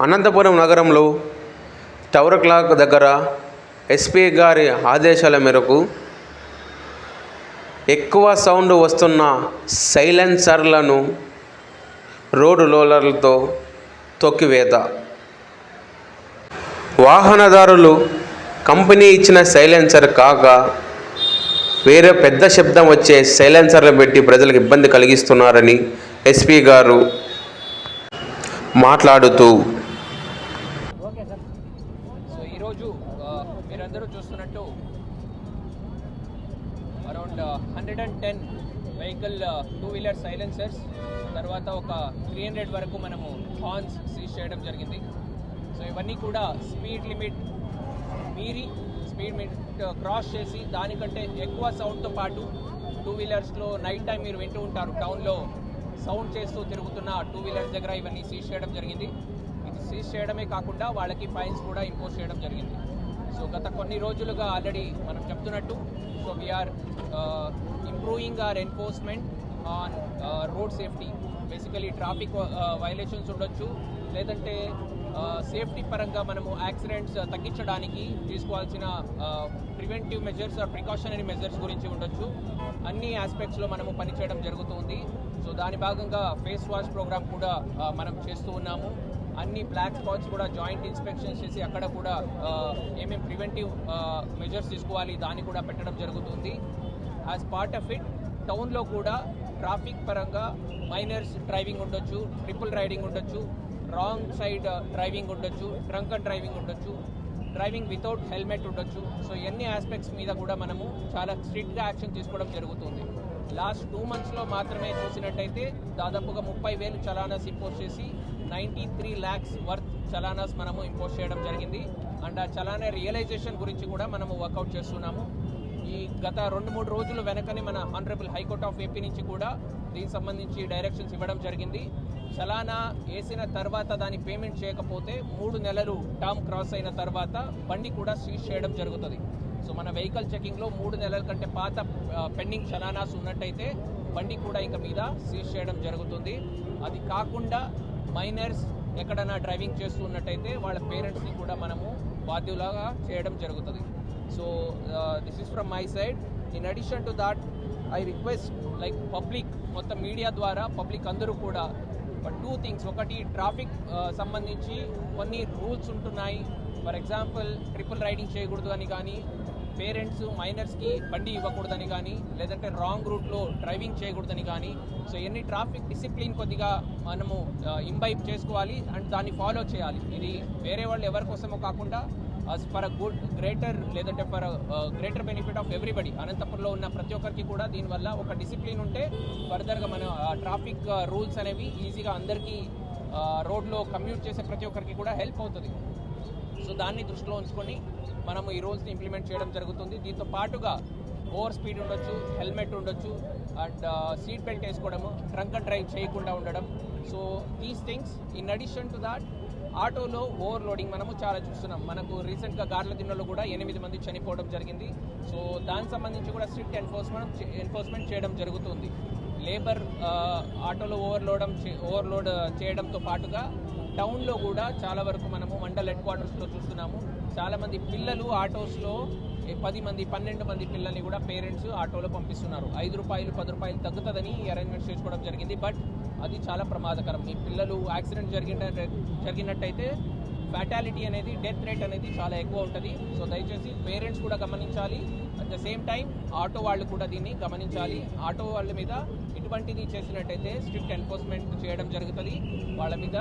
అనంతపురం నగరంలో tower clock దగ్గర SP గారి ఆదేశాల మేరకు ఎక్కువ సౌండ్ వస్తున్న సైలెన్సర్లను రోడ్ రోలర్లతో తొక్కివేత. వాహనదారులు కంపెనీ ఇచ్చిన సైలెన్సర్ కాక వేరే పెద్ద శబ్దం వచ్చే సైలెన్సర్లు పెట్టి ప్రజలకు ఇబ్బంది కలిగిస్తున్నారని ఎస్పీ గారు మాట్లాడుతూ, ఓకే సార్. సో ఈరోజు మీరందరూ చూస్తున్నట్టు అరౌండ్ 110 వెహికల్ 2-వీలర్ సైలెన్సర్స్, తర్వాత ఒక 300 వరకు మనము హార్న్స్ సీజ్ చేయడం జరిగింది. సో ఇవన్నీ కూడా స్పీడ్ లిమిట్ మీరి స్పీడ్ లిమిట్ క్రాస్ చేసి దానికంటే ఎక్కువ సౌండ్తో పాటు 2-వీలర్స్లో నైట్ టైం మీరు వింటూ ఉంటారు, టౌన్లో సౌండ్ చేస్తూ తిరుగుతున్న 2-వీలర్స్ దగ్గర ఇవన్నీ సీజ్ చేయడం జరిగింది. ఇది సీజ్ చేయడమే కాకుండా వాళ్ళకి ఫైన్స్ కూడా ఇంపోజ్ చేయడం జరిగింది. సో గత కొన్ని రోజులుగా ఆల్రెడీ మనం చెప్తున్నట్టు, so we are improving our enforcement on road safety. Basically traffic violations ఉండొచ్చు, లేదంటే సేఫ్టీ పరంగా మనము యాక్సిడెంట్స్ తగ్గించడానికి తీసుకోవాల్సిన preventive measures or precautionary measures గురించి ఉండొచ్చు. అన్ని ఆస్పెక్ట్స్లో మనము పనిచేయడం జరుగుతుంది. సో దాని భాగంగా ఫేస్ వాష్ ప్రోగ్రామ్ కూడా మనం చేస్తూ ఉన్నాము. అన్ని బ్లాక్ స్పాట్స్ కూడా జాయింట్ ఇన్స్పెక్షన్స్ చేసి అక్కడ కూడా ఏమేమి ప్రివెంటివ్ మెజర్స్ తీసుకోవాలి దాన్ని కూడా పెట్టడం జరుగుతుంది. యాజ్ పార్ట్ ఆఫ్ ఇట్ టౌన్లో కూడా ట్రాఫిక్ పరంగా మైనర్స్ డ్రైవింగ్ ఉండొచ్చు, ట్రిపుల్ రైడింగ్ ఉండొచ్చు, రాంగ్ సైడ్ డ్రైవింగ్ ఉండొచ్చు, డ్రంక్ అండ్ డ్రైవింగ్ ఉండొచ్చు, డ్రైవింగ్ వితౌట్ హెల్మెట్ ఉండొచ్చు. సో ఎన్ని ఆస్పెక్ట్స్ మీద కూడా మనము చాలా స్ట్రిక్ట్గా యాక్షన్ తీసుకోవడం జరుగుతుంది. లాస్ట్ 2 monthsలో మాత్రమే చూసినట్టయితే దాదాపుగా 30,000 చలానాస్ ఇంపోజ్ చేసి 93 lakhs వర్త్ చలానాస్ మనము ఇంపోజ్ చేయడం జరిగింది. అండ్ ఆ చలానా రియలైజేషన్ గురించి కూడా మనము వర్కౌట్ చేస్తున్నాము. ఈ గత 2-3 రోజులు వెనకని మన ఆనరబుల్ హైకోర్ట్ ఆఫ్ ఏపీ నుంచి కూడా దీనికి సంబంధించి డైరెక్షన్స్ ఇవ్వడం జరిగింది. చలానా వేసిన తర్వాత దాని పేమెంట్ చేయకపోతే 3 నెలలు టర్మ్ క్రాస్ అయిన తర్వాత బండి కూడా సీజ్ చేయడం జరుగుతుంది. సో మన వెహికల్ చెకింగ్లో 3 నెలల కంటే పాత పెండింగ్ చలానాస్ ఉన్నట్టయితే బండి కూడా ఇంకా మీద సీజ్ చేయడం జరుగుతుంది. అది కాకుండా మైనర్స్ ఎక్కడైనా డ్రైవింగ్ చేస్తూ ఉన్నట్టయితే వాళ్ళ పేరెంట్స్ని కూడా మనము బాధ్యులుగా చేయడం జరుగుతుంది. So this is from my side. In addition to that I request like public, మొత్తం మీడియా ద్వారా పబ్లిక్ అందరూ కూడా 2 things. ఒకటి, ట్రాఫిక్ సంబంధించి కొన్ని రూల్స్ ఉంటున్నాయి. ఫర్ ఎగ్జాంపుల్ ట్రిపుల్ రైడింగ్ చేయకూడదు అని కానీ, పేరెంట్స్ మైనర్స్కి బండి ఇవ్వకూడదని కానీ, లేదంటే రాంగ్ రూట్లో డ్రైవింగ్ చేయకూడదని కానీ. సో ఎన్ని ట్రాఫిక్ డిసిప్లిన్ కొద్దిగా మనము ఇంబైబ్ చేసుకోవాలి అండ్ దాన్ని ఫాలో చేయాలి. ఇది వేరే వాళ్ళు ఎవరి కోసమో కాకుండా ఫర్ అ గుడ్ గ్రేటర్, లేదంటే for greater benefit of everybody. అనంతపురంలో ఉన్న ప్రతి ఒక్కరికి కూడా దీనివల్ల ఒక డిసిప్లిన్ ఉంటే ఫర్దర్గా మన ట్రాఫిక్ రూల్స్ అనేవి ఈజీగా అందరికీ రోడ్లో కమ్యూట్ చేసే ప్రతి ఒక్కరికి కూడా హెల్ప్ అవుతుంది. సో దాన్ని దృష్టిలో ఉంచుకొని మనము ఈ రూల్స్ని ఇంప్లిమెంట్ చేయడం జరుగుతుంది. దీంతో పాటుగా ఓవర్ స్పీడ్ ఉండొచ్చు, హెల్మెట్ ఉండొచ్చు, అండ్ సీట్ బెల్ట్ వేసుకోవడము, డ్రంక్ అండ్ డ్రైవ్ చేయకుండా ఉండడం. So these things. In addition to that, ఆటోలో ఓవర్లోడింగ్ మనము చాలా చూస్తున్నాం. మనకు రీసెంట్గా గార్లదిన్నెలో కూడా 8 మంది చనిపోవడం జరిగింది. సో దానికి సంబంధించి కూడా స్ట్రిక్ట్ ఎన్ఫోర్స్మెంట్ చేయడం జరుగుతుంది. లేబర్ ఆటోలో ఓవర్లోడ్ చేయడంతో పాటుగా టౌన్లో కూడా చాలా వరకు మనము మండల్ హెడ్ క్వార్టర్స్లో చూస్తున్నాము. చాలామంది పిల్లలు ఆటోస్లో 10 మంది 12 మంది పిల్లల్ని కూడా పేరెంట్స్ ఆటోలో పంపిస్తున్నారు. 5 రూపాయలు 10 రూపాయలు తగ్గుతుందని అరేంజ్మెంట్స్ చేసుకోవడం జరిగింది. బట్ అది చాలా ప్రమాదకరం. ఈ పిల్లలు యాక్సిడెంట్ జరిగినట్టయితే ఫ్యాటాలిటీ అనేది, డెత్ రేట్ అనేది చాలా ఎక్కువ ఉంటుంది. సో దయచేసి పేరెంట్స్ కూడా గమనించాలి. At the same time auto వాళ్ళు కూడా దీన్ని గమనించాలి. ఆటో వాళ్ళ మీద ఇటువంటిది చేసినట్టయితే స్ట్రిక్ట్ ఎన్ఫోర్స్మెంట్ చేయడం జరుగుతుంది. వాళ్ళ మీద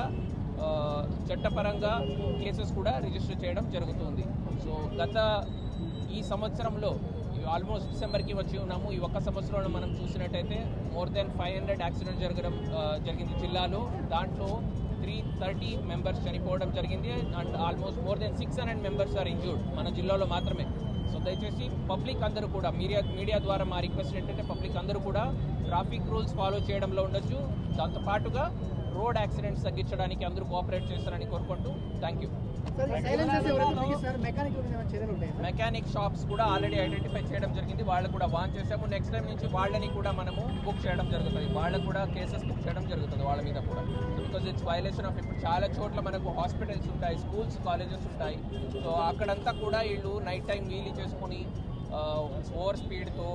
చట్టపరంగా కేసెస్ కూడా రిజిస్టర్ చేయడం జరుగుతుంది. సో గత ఈ సంవత్సరంలో ఆల్మోస్ట్ డిసెంబర్కి వచ్చి ఉన్నాము. ఈ ఒక్క సంవత్సరంలో మనం చూసినట్టయితే మోర్ దెన్ 500 యాక్సిడెంట్స్ జరిగింది జిల్లాలో. దాంట్లో 330 మెంబర్స్ చనిపోవడం జరిగింది. And almost more than 600 members are injured మన జిల్లాలో మాత్రమే. సో దయచేసి పబ్లిక్ అందరూ కూడా మీడియా ద్వారా మా రిక్వెస్ట్ ఏంటంటే పబ్లిక్ అందరూ కూడా ట్రాఫిక్ రూల్స్ ఫాలో చేయడంలో ఉండొచ్చు. దాంతోపాటుగా రోడ్ యాక్సిడెంట్స్ తగ్గించడానికి అందరూ కోఆపరేట్ చేస్తారని కోరుకుంటూ థ్యాంక్ యూ. మెకానిక్ షాప్స్ కూడా ఆల్రెడీ ఐడెంటిఫై చేయడం జరిగింది, వాళ్ళు కూడా వాన్ చేసాము. నెక్స్ట్ టైం నుంచి వాళ్ళని కూడా మనము బుక్ చేయడం జరుగుతుంది, వాళ్ళకు కూడా కేసెస్ బుక్ చేయడం జరుగుతుంది వాళ్ళ మీద కూడా. బికాజ్ ఇట్స్ వైలేషన్ ఆఫ్ ఇప్పుడు చాలా చోట్ల మనకు హాస్పిటల్స్ ఉంటాయి, స్కూల్స్ కాలేజెస్ ఉంటాయి. సో అక్కడంతా కూడా వీళ్ళు నైట్ టైం వీలీ చేసుకొని ఓవర్ స్పీడ్తో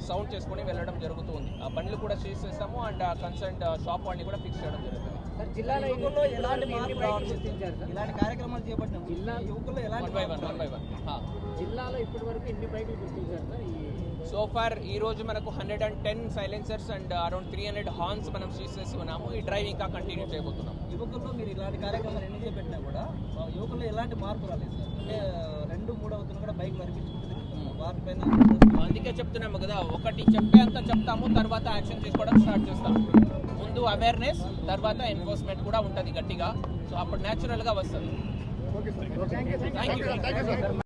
సౌండ్ చేసుకొని వెళ్ళడం జరుగుతుంది. ఆ బండ్లు కూడా సీజ్ చేస్తాము అండ్ ఆ కన్సర్న్ షాప్ వాళ్ళని కూడా ఫిక్స్ చేయడం జరుగుతుంది. జిల్లాలో ఇలాంటి కార్యక్రమాలు చేపట్టినాం. జిల్లా యువకుల్లో వన్ బై వన్ జిల్లాలో ఇప్పటి వరకు ఎన్ని బైకులు గుర్తించారు సార్? సో ఫార్ ఈ రోజు మనకు 110 సైలెన్సర్స్ అండ్ అరౌండ్ 300 హార్న్స్ మనం సీజ్ చేసి ఉన్నాము. ఈ డ్రైవ్ ఇంకా కంటిన్యూ చేయబోతున్నాం. యువకుల్లో మీరు ఇలాంటి కార్యక్రమాలు ఎన్ని చేపట్టినా కూడా యువకుల్లో ఎలాంటి మార్పు రాలేదు సార్. అంటే 2-3 అవుతున్నా కూడా బైక్ నడిపించుకుంటుంది వాటిపైన. అందుకే చెప్తున్నాము కదా, ఒకటి చెప్పేంత చెప్తాము, తర్వాత యాక్షన్ తీసుకోవడం స్టార్ట్ చేస్తాము. ముందు అవేర్నెస్, తర్వాత ఎన్ఫోర్స్మెంట్ కూడా ఉంటుంది గట్టిగా. సో అప్పుడు న్యాచురల్గా వస్తుంది. Thank you.